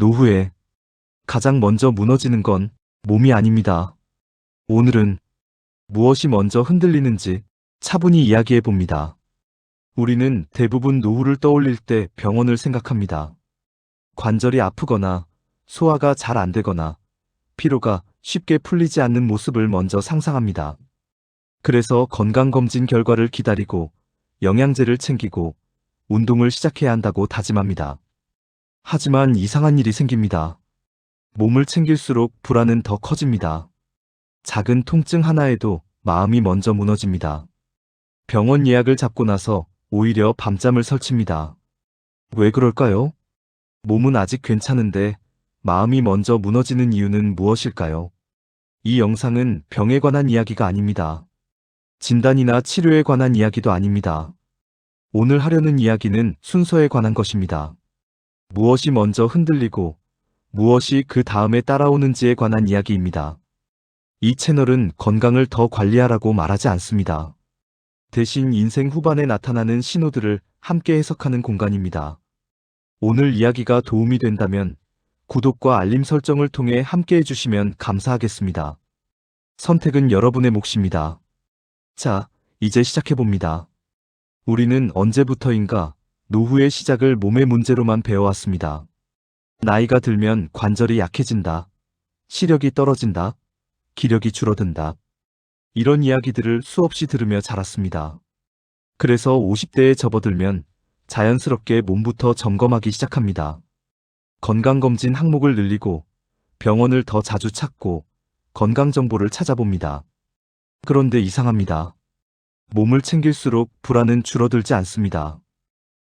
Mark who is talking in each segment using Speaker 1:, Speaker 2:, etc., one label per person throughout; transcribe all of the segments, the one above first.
Speaker 1: 노후에 가장 먼저 무너지는 건 몸이 아닙니다. 오늘은 무엇이 먼저 흔들리는지 차분히 이야기해 봅니다. 우리는 대부분 노후를 떠올릴 때 병원을 생각합니다. 관절이 아프거나 소화가 잘 안 되거나 피로가 쉽게 풀리지 않는 모습을 먼저 상상합니다. 그래서 건강검진 결과를 기다리고 영양제를 챙기고 운동을 시작해야 한다고 다짐합니다. 하지만 이상한 일이 생깁니다. 몸을 챙길수록 불안은 더 커집니다. 작은 통증 하나에도 마음이 먼저 무너집니다. 병원 예약을 잡고 나서 오히려 밤잠을 설칩니다. 왜 그럴까요? 몸은 아직 괜찮은데 마음이 먼저 무너지는 이유는 무엇일까요? 이 영상은 병에 관한 이야기가 아닙니다. 진단이나 치료에 관한 이야기도 아닙니다. 오늘 하려는 이야기는 순서에 관한 것입니다. 무엇이 먼저 흔들리고 무엇이 그 다음에 따라오는지에 관한 이야기입니다. 이 채널은 건강을 더 관리하라고 말하지 않습니다. 대신 인생 후반에 나타나는 신호들을 함께 해석하는 공간입니다. 오늘 이야기가 도움이 된다면 구독과 알림 설정을 통해 함께 해주시면 감사하겠습니다. 선택은 여러분의 몫입니다. 자, 이제 시작해봅니다. 우리는 언제부터인가 노후의 시작을 몸의 문제로만 배워왔습니다. 나이가 들면 관절이 약해진다. 시력이 떨어진다. 기력이 줄어든다. 이런 이야기들을 수없이 들으며 자랐습니다. 그래서 50대에 접어들면 자연스럽게 몸부터 점검하기 시작합니다. 건강검진 항목을 늘리고 병원을 더 자주 찾고 건강정보를 찾아봅니다. 그런데 이상합니다. 몸을 챙길수록 불안은 줄어들지 않습니다.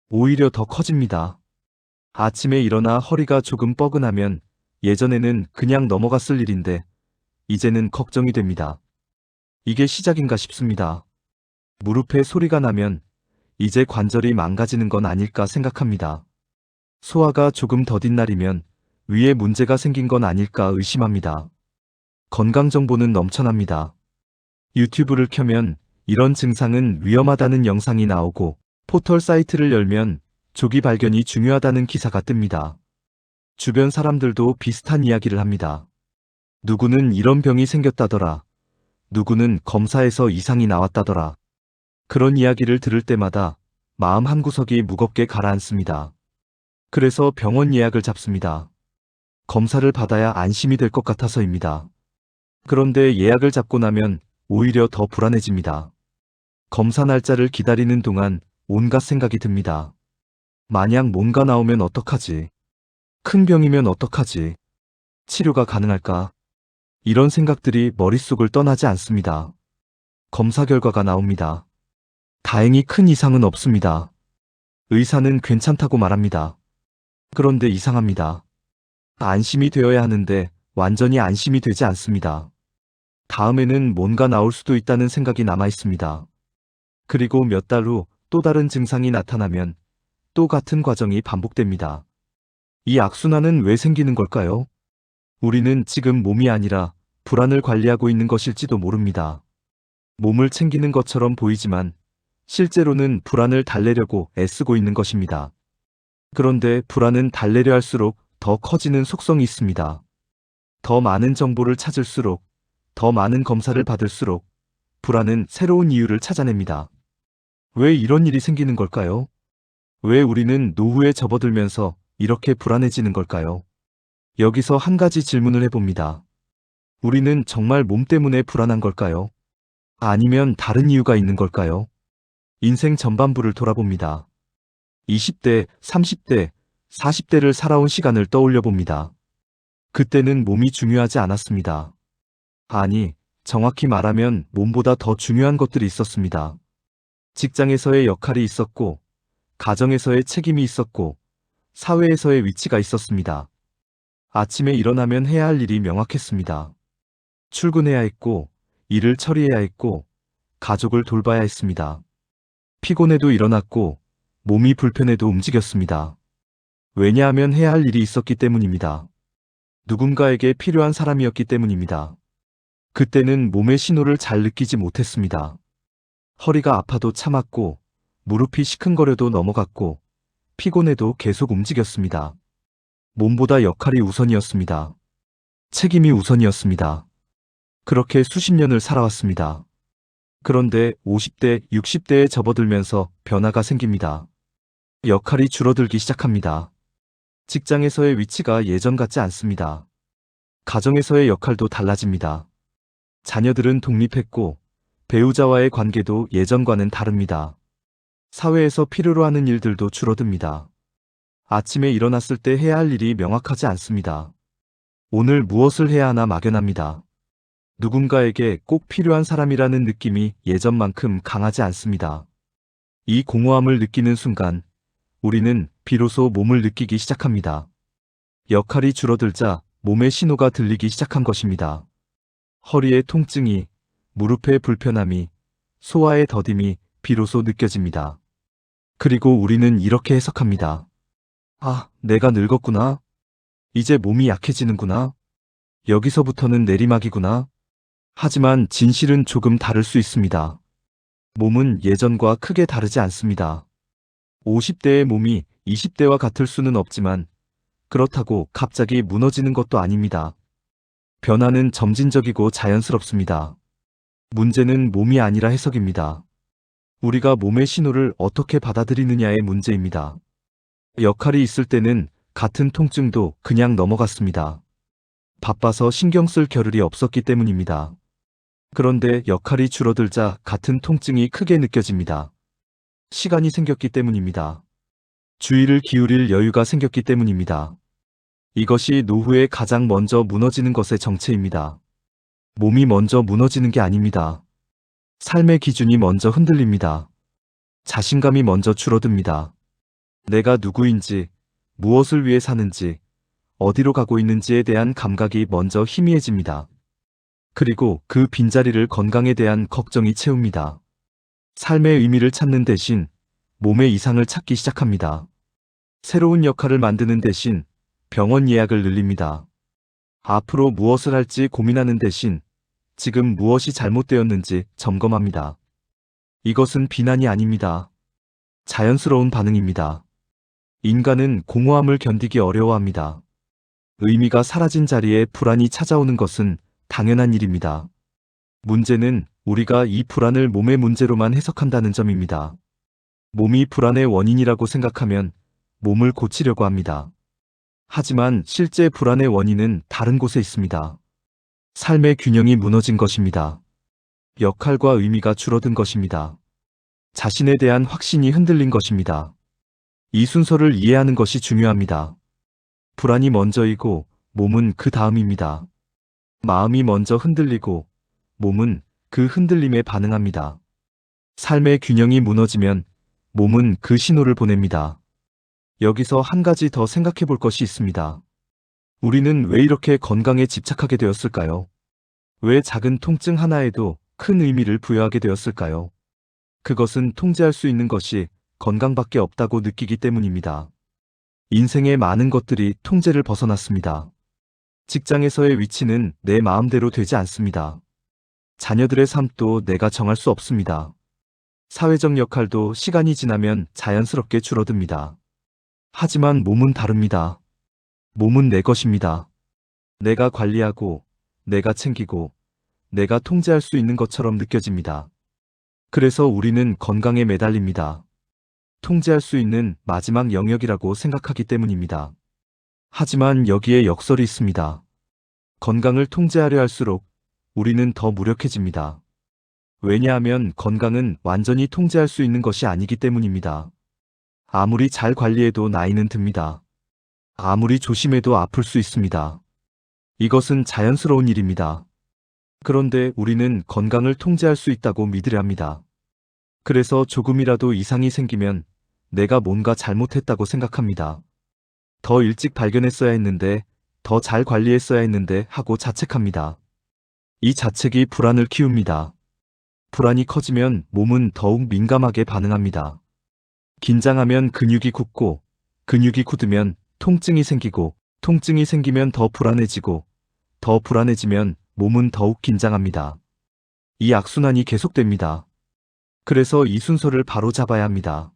Speaker 1: 오히려 더 커집니다. 아침에 일어나 허리가 조금 뻐근하면 예전에는 그냥 넘어갔을 일인데 이제는 걱정이 됩니다. 이게 시작인가 싶습니다. 무릎에 소리가 나면 이제 관절이 망가지는 건 아닐까 생각합니다. 소화가 조금 더딘 날이면 위에 문제가 생긴 건 아닐까 의심합니다. 건강정보는 넘쳐납니다. 유튜브를 켜면 이런 증상은 위험하다는 영상이 나오고 포털 사이트를 열면 조기 발견이 중요하다는 기사가 뜹니다. 주변 사람들도 비슷한 이야기를 합니다. 누구는 이런 병이 생겼다더라. 누구는 검사에서 이상이 나왔다더라. 그런 이야기를 들을 때마다 마음 한구석이 무겁게 가라앉습니다. 그래서 병원 예약을 잡습니다. 검사를 받아야 안심이 될 것 같아서입니다. 그런데 예약을 잡고 나면 오히려 더 불안해집니다. 검사 날짜를 기다리는 동안 온갖 생각이 듭니다. 만약 뭔가 나오면 어떡하지? 큰 병이면 어떡하지? 치료가 가능할까? 이런 생각들이 머릿속을 떠나지 않습니다. 검사 결과가 나옵니다. 다행히 큰 이상은 없습니다. 의사는 괜찮다고 말합니다. 그런데 이상합니다. 안심이 되어야 하는데 완전히 안심이 되지 않습니다. 다음에는 뭔가 나올 수도 있다는 생각이 남아 있습니다. 그리고 몇 달 후 또 다른 증상이 나타나면 또 같은 과정이 반복됩니다. 이 악순환은 왜 생기는 걸까요? 우리는 지금 몸이 아니라 불안을 관리하고 있는 것일지도 모릅니다. 몸을 챙기는 것처럼 보이지만 실제로는 불안을 달래려고 애쓰고 있는 것입니다. 그런데 불안은 달래려 할수록 더 커지는 속성이 있습니다. 더 많은 정보를 찾을수록, 더 많은 검사를 받을수록 불안은 새로운 이유를 찾아냅니다. 왜 이런 일이 생기는 걸까요? 왜 우리는 노후에 접어들면서 이렇게 불안해지는 걸까요? 여기서 한 가지 질문을 해봅니다. 우리는 정말 몸 때문에 불안한 걸까요? 아니면 다른 이유가 있는 걸까요? 인생 전반부를 돌아봅니다. 20대, 30대, 40대를 살아온 시간을 떠올려 봅니다. 그때는 몸이 중요하지 않았습니다. 아니, 정확히 말하면 몸보다 더 중요한 것들이 있었습니다. 직장에서의 역할이 있었고, 가정에서의 책임이 있었고, 사회에서의 위치가 있었습니다. 아침에 일어나면 해야 할 일이 명확했습니다. 출근해야 했고, 일을 처리해야 했고, 가족을 돌봐야 했습니다. 피곤해도 일어났고, 몸이 불편해도 움직였습니다. 왜냐하면 해야 할 일이 있었기 때문입니다. 누군가에게 필요한 사람이었기 때문입니다. 그때는 몸의 신호를 잘 느끼지 못했습니다. 허리가 아파도 참았고, 무릎이 시큰거려도 넘어갔고, 피곤해도 계속 움직였습니다. 몸보다 역할이 우선이었습니다. 책임이 우선이었습니다. 그렇게 수십 년을 살아왔습니다. 그런데 50대, 60대에 접어들면서 변화가 생깁니다. 역할이 줄어들기 시작합니다. 직장에서의 위치가 예전 같지 않습니다. 가정에서의 역할도 달라집니다. 자녀들은 독립했고 배우자와의 관계도 예전과는 다릅니다. 사회에서 필요로 하는 일들도 줄어듭니다. 아침에 일어났을 때 해야 할 일이 명확하지 않습니다. 오늘 무엇을 해야 하나 막연합니다. 누군가에게 꼭 필요한 사람이라는 느낌이 예전만큼 강하지 않습니다. 이 공허함을 느끼는 순간 우리는 비로소 몸을 느끼기 시작합니다. 역할이 줄어들자 몸의 신호가 들리기 시작한 것입니다. 허리의 통증이, 무릎의 불편함이, 소화의 더딤이 비로소 느껴집니다. 그리고 우리는 이렇게 해석합니다. 아, 내가 늙었구나. 이제 몸이 약해지는구나. 여기서부터는 내리막이구나. 하지만 진실은 조금 다를 수 있습니다. 몸은 예전과 크게 다르지 않습니다. 50대의 몸이 20대와 같을 수는 없지만 그렇다고 갑자기 무너지는 것도 아닙니다. 변화는 점진적이고 자연스럽습니다. 문제는 몸이 아니라 해석입니다. 우리가 몸의 신호를 어떻게 받아들이느냐의 문제입니다. 역할이 있을 때는 같은 통증도 그냥 넘어갔습니다. 바빠서 신경 쓸 겨를이 없었기 때문입니다. 그런데 역할이 줄어들자 같은 통증이 크게 느껴집니다. 시간이 생겼기 때문입니다. 주의를 기울일 여유가 생겼기 때문입니다. 이것이 노후에 가장 먼저 무너지는 것의 정체입니다. 몸이 먼저 무너지는 게 아닙니다. 삶의 기준이 먼저 흔들립니다. 자신감이 먼저 줄어듭니다. 내가 누구인지, 무엇을 위해 사는지, 어디로 가고 있는지에 대한 감각이 먼저 희미해집니다. 그리고 그 빈자리를 건강에 대한 걱정이 채웁니다. 삶의 의미를 찾는 대신 몸의 이상을 찾기 시작합니다. 새로운 역할을 만드는 대신 병원 예약을 늘립니다. 앞으로 무엇을 할지 고민하는 대신 지금 무엇이 잘못되었는지 점검합니다. 이것은 비난이 아닙니다. 자연스러운 반응입니다. 인간은 공허함을 견디기 어려워합니다. 의미가 사라진 자리에 불안이 찾아오는 것은 당연한 일입니다. 문제는 우리가 이 불안을 몸의 문제로만 해석한다는 점입니다. 몸이 불안의 원인이라고 생각하면 몸을 고치려고 합니다. 하지만 실제 불안의 원인은 다른 곳에 있습니다. 삶의 균형이 무너진 것입니다. 역할과 의미가 줄어든 것입니다. 자신에 대한 확신이 흔들린 것입니다. 이 순서를 이해하는 것이 중요합니다. 불안이 먼저이고 몸은 그 다음입니다. 마음이 먼저 흔들리고 몸은 그 흔들림에 반응합니다. 삶의 균형이 무너지면 몸은 그 신호를 보냅니다. 여기서 한 가지 더 생각해 볼 것이 있습니다. 우리는 왜 이렇게 건강에 집착하게 되었을까요? 왜 작은 통증 하나에도 큰 의미를 부여하게 되었을까요? 그것은 통제할 수 있는 것이 건강밖에 없다고 느끼기 때문입니다. 인생의 많은 것들이 통제를 벗어났습니다. 직장에서의 위치는 내 마음대로 되지 않습니다. 자녀들의 삶도 내가 정할 수 없습니다. 사회적 역할도 시간이 지나면 자연스럽게 줄어듭니다. 하지만 몸은 다릅니다. 몸은 내 것입니다. 내가 관리하고, 내가 챙기고, 내가 통제할 수 있는 것처럼 느껴집니다. 그래서 우리는 건강에 매달립니다. 통제할 수 있는 마지막 영역이라고 생각하기 때문입니다. 하지만 여기에 역설이 있습니다. 건강을 통제하려 할수록 우리는 더 무력해집니다. 왜냐하면 건강은 완전히 통제할 수 있는 것이 아니기 때문입니다. 아무리 잘 관리해도 나이는 듭니다. 아무리 조심해도 아플 수 있습니다. 이것은 자연스러운 일입니다. 그런데 우리는 건강을 통제할 수 있다고 믿으려 합니다. 그래서 조금이라도 이상이 생기면 내가 뭔가 잘못했다고 생각합니다. 더 일찍 발견했어야 했는데, 더 잘 관리했어야 했는데 하고 자책합니다. 이 자책이 불안을 키웁니다. 불안이 커지면 몸은 더욱 민감하게 반응합니다. 긴장하면 근육이 굳고, 근육이 굳으면 통증이 생기고, 통증이 생기면 더 불안해지고, 더 불안해지면 몸은 더욱 긴장합니다. 이 악순환이 계속됩니다. 그래서 이 순서를 바로 잡아야 합니다.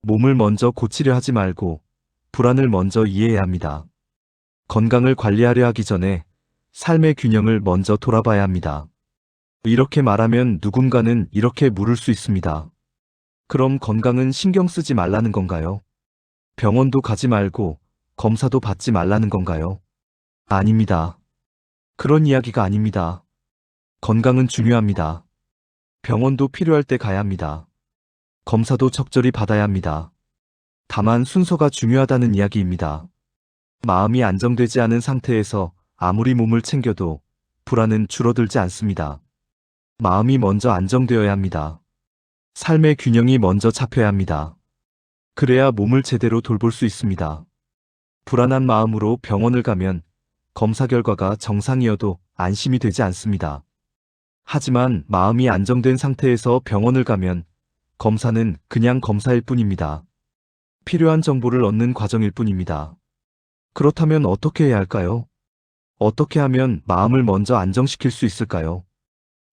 Speaker 1: 몸을 먼저 고치려 하지 말고 불안을 먼저 이해해야 합니다. 건강을 관리하려 하기 전에 삶의 균형을 먼저 돌아봐야 합니다. 이렇게 말하면 누군가는 이렇게 물을 수 있습니다. 그럼 건강은 신경 쓰지 말라는 건가요? 병원도 가지 말고 검사도 받지 말라는 건가요? 아닙니다. 그런 이야기가 아닙니다. 건강은 중요합니다. 병원도 필요할 때 가야 합니다. 검사도 적절히 받아야 합니다. 다만 순서가 중요하다는 이야기입니다. 마음이 안정되지 않은 상태에서 아무리 몸을 챙겨도 불안은 줄어들지 않습니다. 마음이 먼저 안정되어야 합니다. 삶의 균형이 먼저 잡혀야 합니다. 그래야 몸을 제대로 돌볼 수 있습니다. 불안한 마음으로 병원을 가면 검사 결과가 정상이어도 안심이 되지 않습니다. 하지만 마음이 안정된 상태에서 병원을 가면 검사는 그냥 검사일 뿐입니다. 필요한 정보를 얻는 과정일 뿐입니다. 그렇다면 어떻게 해야 할까요? 어떻게 하면 마음을 먼저 안정시킬 수 있을까요?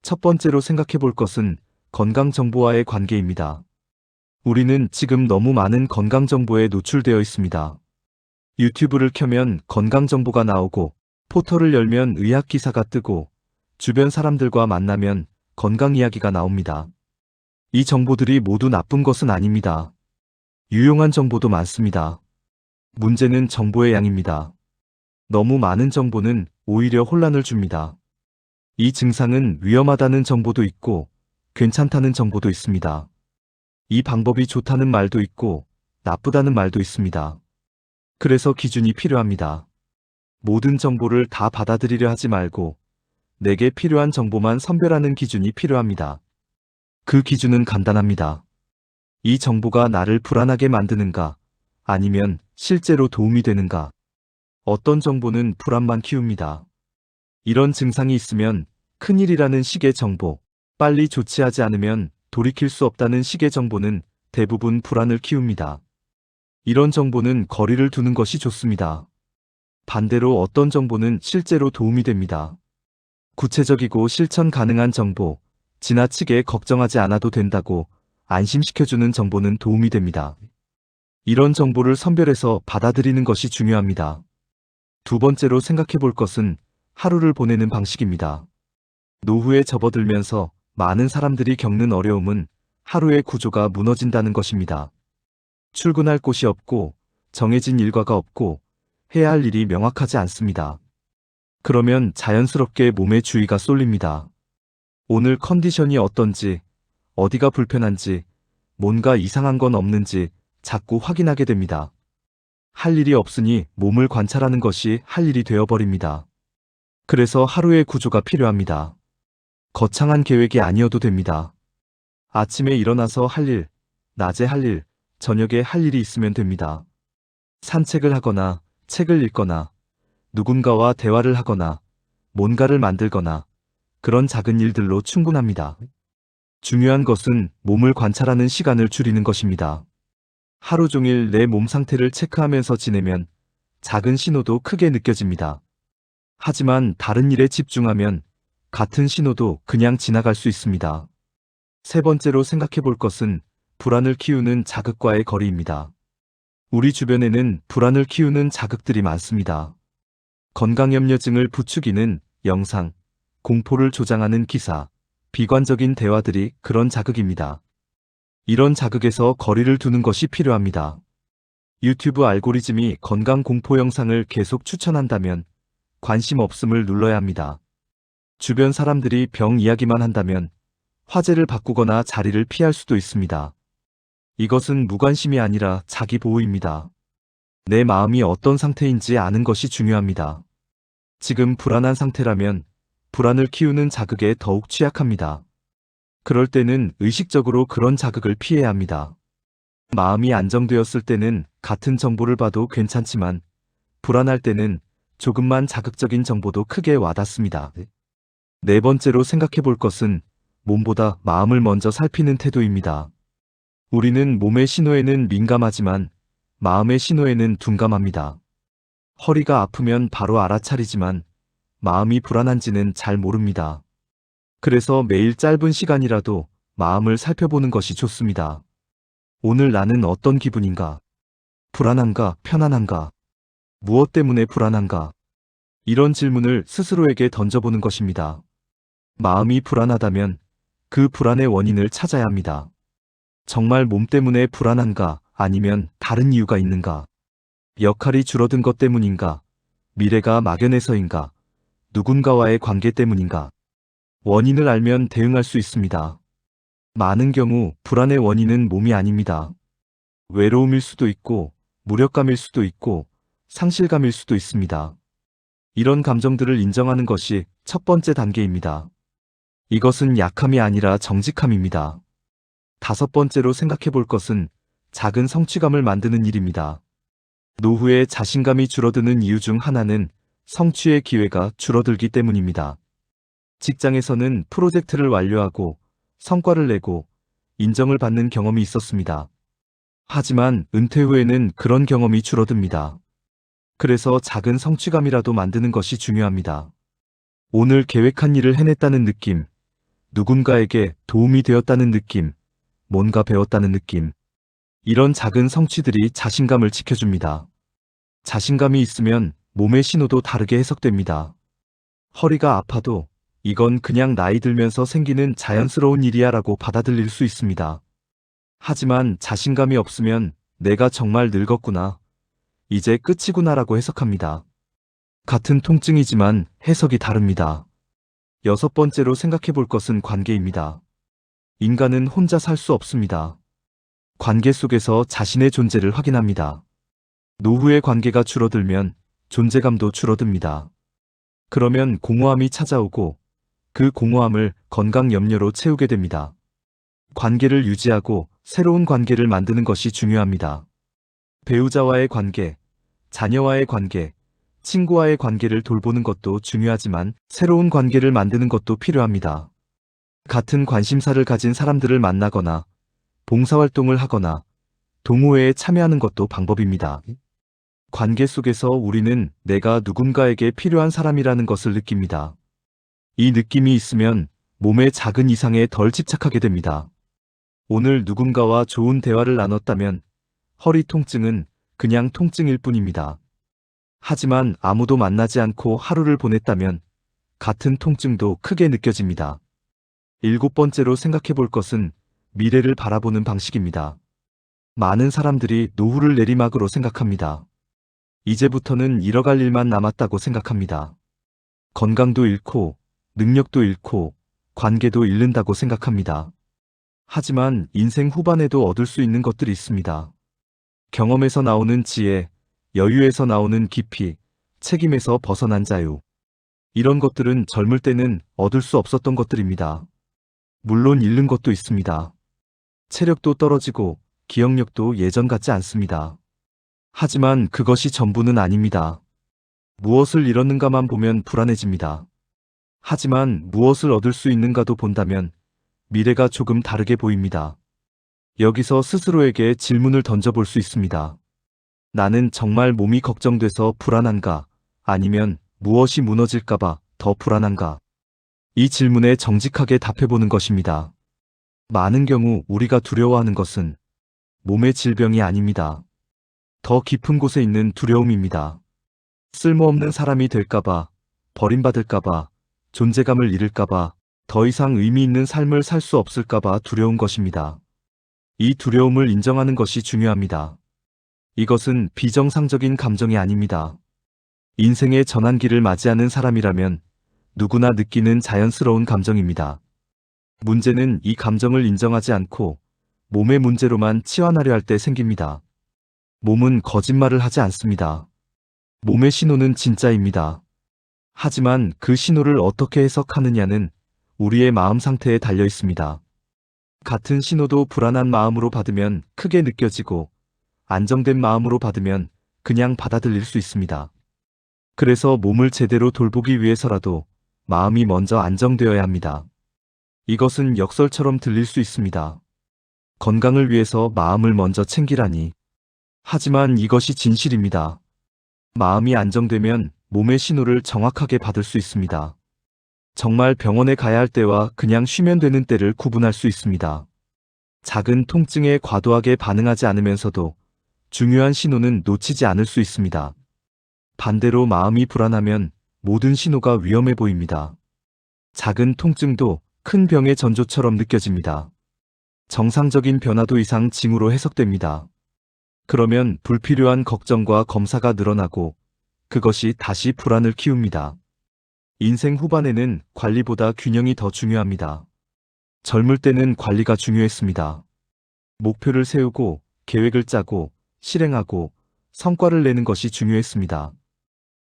Speaker 1: 첫 번째로 생각해 볼 것은 건강 정보와의 관계입니다. 우리는 지금 너무 많은 건강 정보에 노출되어 있습니다. 유튜브를 켜면 건강 정보가 나오고, 포털을 열면 의학 기사가 뜨고, 주변 사람들과 만나면 건강 이야기가 나옵니다. 이 정보들이 모두 나쁜 것은 아닙니다. 유용한 정보도 많습니다. 문제는 정보의 양입니다. 너무 많은 정보는 오히려 혼란을 줍니다. 이 증상은 위험하다는 정보도 있고 괜찮다는 정보도 있습니다. 이 방법이 좋다는 말도 있고 나쁘다는 말도 있습니다. 그래서 기준이 필요합니다. 모든 정보를 다 받아들이려 하지 말고 내게 필요한 정보만 선별하는 기준이 필요합니다. 그 기준은 간단합니다. 이 정보가 나를 불안하게 만드는가, 아니면 실제로 도움이 되는가? 어떤 정보는 불안만 키웁니다. 이런 증상이 있으면 큰일이라는 식의 정보, 빨리 조치하지 않으면 돌이킬 수 없다는 식의 정보는 대부분 불안을 키웁니다. 이런 정보는 거리를 두는 것이 좋습니다. 반대로 어떤 정보는 실제로 도움이 됩니다. 구체적이고 실천 가능한 정보, 지나치게 걱정하지 않아도 된다고 안심시켜주는 정보는 도움이 됩니다. 이런 정보를 선별해서 받아들이는 것이 중요합니다. 두 번째로 생각해 볼 것은 하루를 보내는 방식입니다. 노후에 접어들면서 많은 사람들이 겪는 어려움은 하루의 구조가 무너진다는 것입니다. 출근할 곳이 없고 정해진 일과가 없고 해야 할 일이 명확하지 않습니다. 그러면 자연스럽게 몸에 주의가 쏠립니다. 오늘 컨디션이 어떤지, 어디가 불편한지, 뭔가 이상한 건 없는지 자꾸 확인하게 됩니다. 할 일이 없으니 몸을 관찰하는 것이 할 일이 되어버립니다. 그래서 하루의 구조가 필요합니다. 거창한 계획이 아니어도 됩니다. 아침에 일어나서 할 일, 낮에 할 일, 저녁에 할 일이 있으면 됩니다. 산책을 하거나 책을 읽거나 누군가와 대화를 하거나 뭔가를 만들거나 그런 작은 일들로 충분합니다. 중요한 것은 몸을 관찰하는 시간을 줄이는 것입니다. 하루 종일 내 몸 상태를 체크하면서 지내면 작은 신호도 크게 느껴집니다. 하지만 다른 일에 집중하면 같은 신호도 그냥 지나갈 수 있습니다. 세 번째로 생각해 볼 것은 불안을 키우는 자극과의 거리입니다. 우리 주변에는 불안을 키우는 자극들이 많습니다. 건강염려증을 부추기는 영상, 공포를 조장하는 기사, 비관적인 대화들이 그런 자극입니다. 이런 자극에서 거리를 두는 것이 필요합니다. 유튜브 알고리즘이 건강 공포 영상을 계속 추천한다면 관심 없음을 눌러야 합니다. 주변 사람들이 병 이야기만 한다면 화제를 바꾸거나 자리를 피할 수도 있습니다. 이것은 무관심이 아니라 자기 보호입니다. 내 마음이 어떤 상태인지 아는 것이 중요합니다. 지금 불안한 상태라면 불안을 키우는 자극에 더욱 취약합니다. 그럴 때는 의식적으로 그런 자극을 피해야 합니다. 마음이 안정되었을 때는 같은 정보를 봐도 괜찮지만 불안할 때는 조금만 자극적인 정보도 크게 와닿습니다. 네 번째로 생각해 볼 것은 몸보다 마음을 먼저 살피는 태도입니다. 우리는 몸의 신호에는 민감하지만 마음의 신호에는 둔감합니다. 허리가 아프면 바로 알아차리지만 마음이 불안한지는 잘 모릅니다. 그래서 매일 짧은 시간이라도 마음을 살펴보는 것이 좋습니다. 오늘 나는 어떤 기분인가? 불안한가? 편안한가? 무엇 때문에 불안한가? 이런 질문을 스스로에게 던져보는 것입니다. 마음이 불안하다면 그 불안의 원인을 찾아야 합니다. 정말 몸 때문에 불안한가? 아니면 다른 이유가 있는가? 역할이 줄어든 것 때문인가? 미래가 막연해서인가? 누군가와의 관계 때문인가? 원인을 알면 대응할 수 있습니다. 많은 경우 불안의 원인은 몸이 아닙니다. 외로움일 수도 있고, 무력감일 수도 있고, 상실감일 수도 있습니다. 이런 감정들을 인정하는 것이 첫 번째 단계입니다. 이것은 약함이 아니라 정직함입니다. 다섯 번째로 생각해 볼 것은 작은 성취감을 만드는 일입니다. 노후에 자신감이 줄어드는 이유 중 하나는 성취의 기회가 줄어들기 때문입니다. 직장에서는 프로젝트를 완료하고 성과를 내고 인정을 받는 경험이 있었습니다. 하지만 은퇴 후에는 그런 경험이 줄어듭니다. 그래서 작은 성취감이라도 만드는 것이 중요합니다. 오늘 계획한 일을 해냈다는 느낌, 누군가에게 도움이 되었다는 느낌, 뭔가 배웠다는 느낌. 이런 작은 성취들이 자신감을 지켜줍니다. 자신감이 있으면 몸의 신호도 다르게 해석됩니다. 허리가 아파도 이건 그냥 나이 들면서 생기는 자연스러운 일이야 라고 받아들일 수 있습니다. 하지만 자신감이 없으면 내가 정말 늙었구나, 이제 끝이구나 라고 해석합니다. 같은 통증이지만 해석이 다릅니다. 여섯 번째로 생각해 볼 것은 관계입니다. 인간은 혼자 살 수 없습니다. 관계 속에서 자신의 존재를 확인합니다. 노후의 관계가 줄어들면 존재감도 줄어듭니다. 그러면 공허함이 찾아오고 그 공허함을 건강 염려로 채우게 됩니다. 관계를 유지하고 새로운 관계를 만드는 것이 중요합니다. 배우자와의 관계, 자녀와의 관계, 친구와의 관계를 돌보는 것도 중요하지만 새로운 관계를 만드는 것도 필요합니다. 같은 관심사를 가진 사람들을 만나거나 봉사활동을 하거나 동호회에 참여하는 것도 방법입니다. 관계 속에서 우리는 내가 누군가에게 필요한 사람이라는 것을 느낍니다. 이 느낌이 있으면 몸의 작은 이상에 덜 집착하게 됩니다. 오늘 누군가와 좋은 대화를 나눴다면 허리 통증은 그냥 통증일 뿐입니다. 하지만 아무도 만나지 않고 하루를 보냈다면 같은 통증도 크게 느껴집니다. 일곱 번째로 생각해 볼 것은 미래를 바라보는 방식입니다. 많은 사람들이 노후를 내리막으로 생각합니다. 이제부터는 잃어갈 일만 남았다고 생각합니다. 건강도 잃고, 능력도 잃고, 관계도 잃는다고 생각합니다. 하지만 인생 후반에도 얻을 수 있는 것들이 있습니다. 경험에서 나오는 지혜, 여유에서 나오는 깊이, 책임에서 벗어난 자유. 이런 것들은 젊을 때는 얻을 수 없었던 것들입니다. 물론 잃는 것도 있습니다. 체력도 떨어지고 기억력도 예전 같지 않습니다. 하지만 그것이 전부는 아닙니다. 무엇을 잃었는가만 보면 불안해집니다. 하지만 무엇을 얻을 수 있는가도 본다면 미래가 조금 다르게 보입니다. 여기서 스스로에게 질문을 던져볼 수 있습니다. 나는 정말 몸이 걱정돼서 불안한가? 아니면 무엇이 무너질까봐 더 불안한가? 이 질문에 정직하게 답해보는 것입니다. 많은 경우 우리가 두려워하는 것은 몸의 질병이 아닙니다. 더 깊은 곳에 있는 두려움입니다. 쓸모없는 사람이 될까봐, 버림받을까봐, 존재감을 잃을까봐, 더 이상 의미 있는 삶을 살 수 없을까봐 두려운 것입니다. 이 두려움을 인정하는 것이 중요합니다. 이것은 비정상적인 감정이 아닙니다. 인생의 전환기를 맞이하는 사람이라면 누구나 느끼는 자연스러운 감정입니다. 문제는 이 감정을 인정하지 않고 몸의 문제로만 치환하려 할 때 생깁니다. 몸은 거짓말을 하지 않습니다. 몸의 신호는 진짜입니다. 하지만 그 신호를 어떻게 해석하느냐는 우리의 마음 상태에 달려 있습니다. 같은 신호도 불안한 마음으로 받으면 크게 느껴지고 안정된 마음으로 받으면 그냥 받아들일 수 있습니다. 그래서 몸을 제대로 돌보기 위해서라도 마음이 먼저 안정되어야 합니다. 이것은 역설처럼 들릴 수 있습니다. 건강을 위해서 마음을 먼저 챙기라니. 하지만 이것이 진실입니다. 마음이 안정되면 몸의 신호를 정확하게 받을 수 있습니다. 정말 병원에 가야 할 때와 그냥 쉬면 되는 때를 구분할 수 있습니다. 작은 통증에 과도하게 반응하지 않으면서도 중요한 신호는 놓치지 않을 수 있습니다. 반대로 마음이 불안하면 모든 신호가 위험해 보입니다. 작은 통증도 큰 병의 전조처럼 느껴집니다. 정상적인 변화도 이상 징후로 해석됩니다. 그러면 불필요한 걱정과 검사가 늘어나고 그것이 다시 불안을 키웁니다. 인생 후반에는 관리보다 균형이 더 중요합니다. 젊을 때는 관리가 중요했습니다. 목표를 세우고 계획을 짜고 실행하고 성과를 내는 것이 중요했습니다.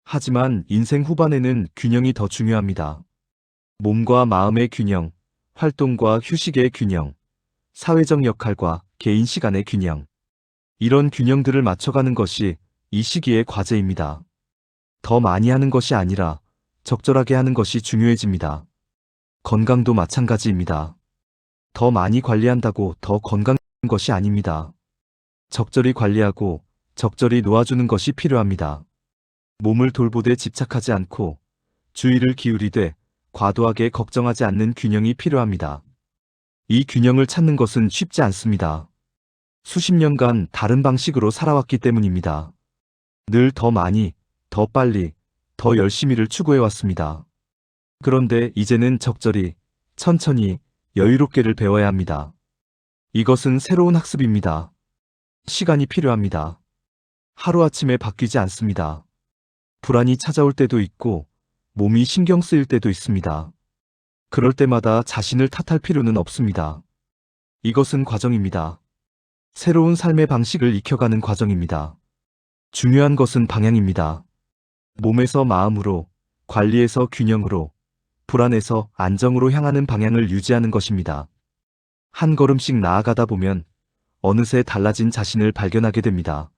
Speaker 1: 하지만 인생 후반에는 균형이 더 중요합니다. 몸과 마음의 균형, 활동과 휴식의 균형, 사회적 역할과 개인 시간의 균형. 이런 균형들을 맞춰가는 것이 이 시기의 과제입니다. 더 많이 하는 것이 아니라 적절하게 하는 것이 중요해집니다. 건강도 마찬가지입니다. 더 많이 관리한다고 더 건강한 것이 아닙니다. 적절히 관리하고 적절히 놓아주는 것이 필요합니다. 몸을 돌보되 집착하지 않고 주의를 기울이되 과도하게 걱정하지 않는 균형이 필요합니다. 이 균형을 찾는 것은 쉽지 않습니다. 수십 년간 다른 방식으로 살아왔기 때문입니다. 늘 더 많이, 더 빨리, 더 열심히를 추구해왔습니다. 그런데 이제는 적절히, 천천히, 여유롭게를 배워야 합니다. 이것은 새로운 학습입니다. 시간이 필요합니다. 하루아침에 바뀌지 않습니다. 불안이 찾아올 때도 있고 몸이 신경 쓰일 때도 있습니다. 그럴 때마다 자신을 탓할 필요는 없습니다. 이것은 과정입니다. 새로운 삶의 방식을 익혀가는 과정입니다. 중요한 것은 방향입니다. 몸에서 마음으로, 관리에서 균형으로, 불안에서 안정으로 향하는 방향을 유지하는 것입니다. 한 걸음씩 나아가다 보면 어느새 달라진 자신을 발견하게 됩니다.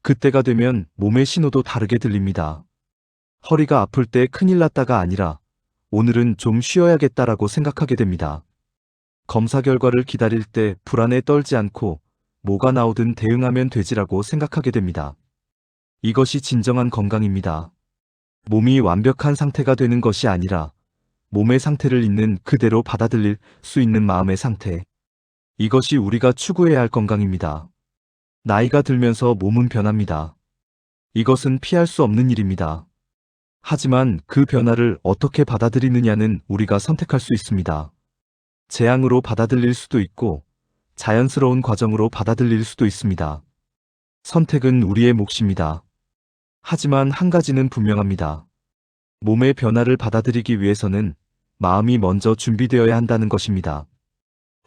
Speaker 1: 그때가 되면 몸의 신호도 다르게 들립니다. 허리가 아플 때 큰일 났다가 아니라 오늘은 좀 쉬어야겠다라고 생각하게 됩니다. 검사 결과를 기다릴 때 불안에 떨지 않고 뭐가 나오든 대응하면 되지라고 생각하게 됩니다. 이것이 진정한 건강입니다. 몸이 완벽한 상태가 되는 것이 아니라 몸의 상태를 있는 그대로 받아들일 수 있는 마음의 상태. 이것이 우리가 추구해야 할 건강입니다. 나이가 들면서 몸은 변합니다. 이것은 피할 수 없는 일입니다. 하지만 그 변화를 어떻게 받아들이느냐는 우리가 선택할 수 있습니다. 재앙으로 받아들일 수도 있고 자연스러운 과정으로 받아들일 수도 있습니다. 선택은 우리의 몫입니다. 하지만 한 가지는 분명합니다. 몸의 변화를 받아들이기 위해서는 마음이 먼저 준비되어야 한다는 것입니다.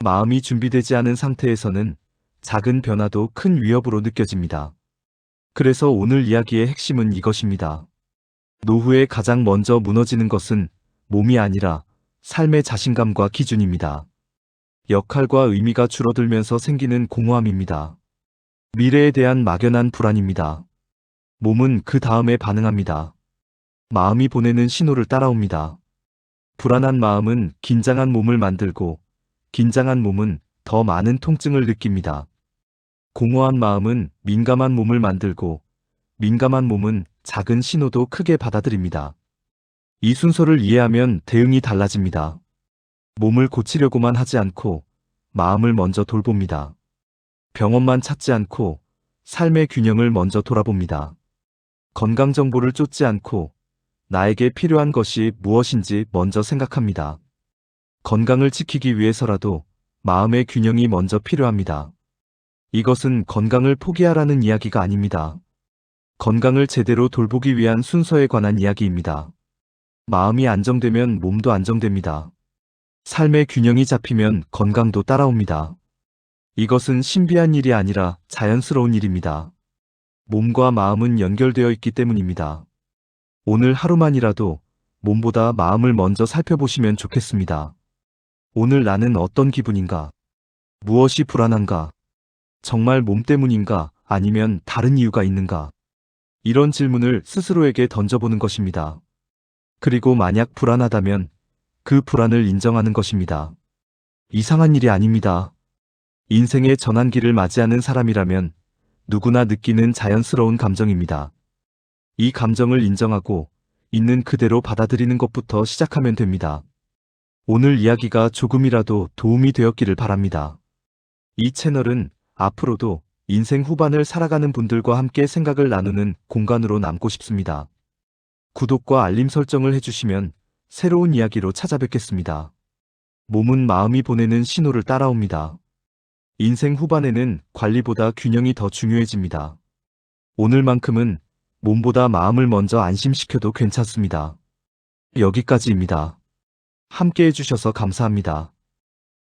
Speaker 1: 마음이 준비되지 않은 상태에서는 작은 변화도 큰 위협으로 느껴집니다. 그래서 오늘 이야기의 핵심은 이것입니다. 노후에 가장 먼저 무너지는 것은 몸이 아니라 삶의 자신감과 기준입니다. 역할과 의미가 줄어들면서 생기는 공허함입니다. 미래에 대한 막연한 불안입니다. 몸은 그 다음에 반응합니다. 마음이 보내는 신호를 따라옵니다. 불안한 마음은 긴장한 몸을 만들고 긴장한 몸은 더 많은 통증을 느낍니다. 공허한 마음은 민감한 몸을 만들고 민감한 몸은 작은 신호도 크게 받아들입니다. 이 순서를 이해하면 대응이 달라집니다. 몸을 고치려고만 하지 않고 마음을 먼저 돌봅니다. 병원만 찾지 않고 삶의 균형을 먼저 돌아봅니다. 건강 정보를 쫓지 않고 나에게 필요한 것이 무엇인지 먼저 생각합니다. 건강을 지키기 위해서라도 마음의 균형이 먼저 필요합니다. 이것은 건강을 포기하라는 이야기가 아닙니다. 건강을 제대로 돌보기 위한 순서에 관한 이야기입니다. 마음이 안정되면 몸도 안정됩니다. 삶의 균형이 잡히면 건강도 따라옵니다. 이것은 신비한 일이 아니라 자연스러운 일입니다. 몸과 마음은 연결되어 있기 때문입니다. 오늘 하루만이라도 몸보다 마음을 먼저 살펴보시면 좋겠습니다. 오늘 나는 어떤 기분인가? 무엇이 불안한가? 정말 몸 때문인가? 아니면 다른 이유가 있는가? 이런 질문을 스스로에게 던져보는 것입니다. 그리고 만약 불안하다면 그 불안을 인정하는 것입니다. 이상한 일이 아닙니다. 인생의 전환기를 맞이하는 사람이라면 누구나 느끼는 자연스러운 감정입니다. 이 감정을 인정하고 있는 그대로 받아들이는 것부터 시작하면 됩니다. 오늘 이야기가 조금이라도 도움이 되었기를 바랍니다. 이 채널은 앞으로도 인생 후반을 살아가는 분들과 함께 생각을 나누는 공간으로 남고 싶습니다. 구독과 알림 설정을 해주시면 새로운 이야기로 찾아뵙겠습니다. 몸은 마음이 보내는 신호를 따라옵니다. 인생 후반에는 관리보다 균형이 더 중요해집니다. 오늘만큼은 몸보다 마음을 먼저 안심시켜도 괜찮습니다. 여기까지입니다. 함께 해주셔서 감사합니다.